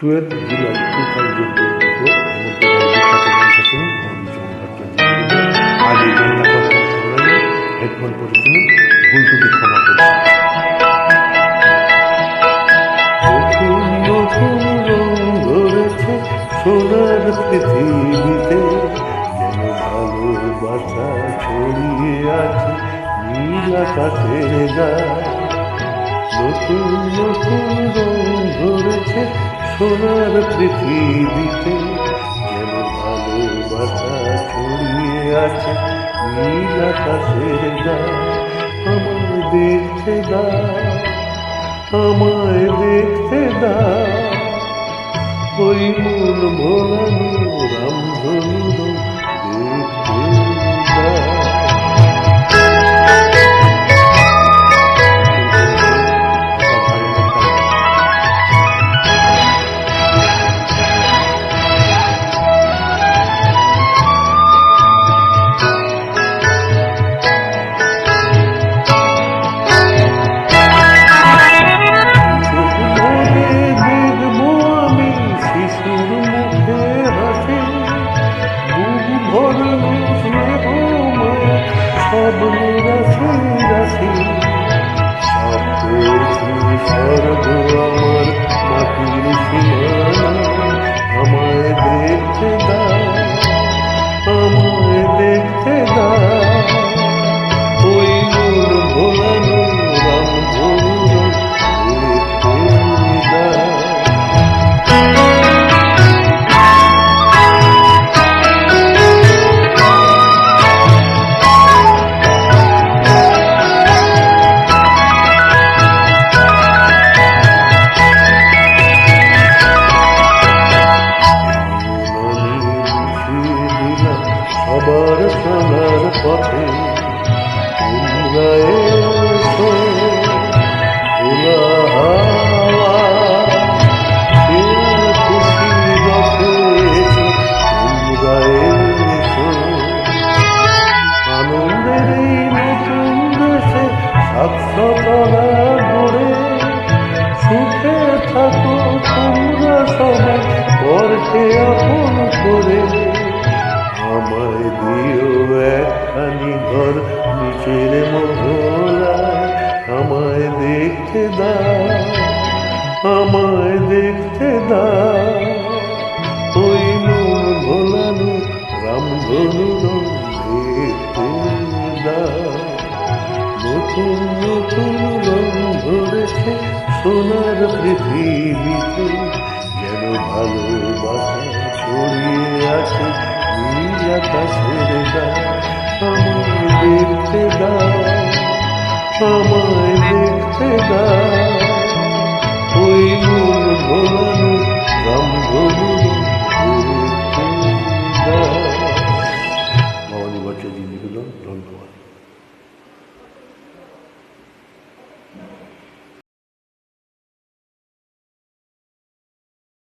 12th July 2024 আজ এই গান লেখার সংগ্রামে হেডফোন পরে শুনুন, ভুল ত্রুটি ক্ষমা করুন। নতুন রং ধরেছে সোনার পৃথিবীতে, যেন ভালোবাসা ছড়িয়ে আছে নীল আকাশের গায়ে। নতুন নতুন রং ধরেছে সোনার পৃথিবীতে, যেন ভালোবাসা ছড়িয়ে আছে নীল আকাশের গায়ে। আমায় দেখতে দাও, আমায় দেখতে দাও, ওই মন ভোলানো রামধনু দেখতে দাও। সব নিরাশি রাশি সব পেয়েছি স্বর্গ আমার মাটির সীমানা। আমায় দেখতে দাও, আমায় দেখতে দাও, ওই মন ভোলানো রামধনু দেখতে দাও। সবার চলার পথে তোমরা এসো, খোলা হাওয়া খুশি রথে এসো, তোমরা এসো। আনন্দের এই নতুন দেশে সাতশো তলা গড়ে সুখে থাকো তোমরা সবাই পরকে আপন করে। আমায় দিও একখানি ঘর নিচের মহলায়, আমায় দেখতে দাও, আমায় দেখতে দাও, ওই মন ভোলানো রামধনু দেখতে দাও। নতুন নতুন রং ধরেছে সোনার পৃথিবীতে, যেন ভালোবাসা ছড়িয়ে আছে নীল আকাশের গায়ে। আমায় দেখতে দাও, আমায় দেখতে দাও, ওই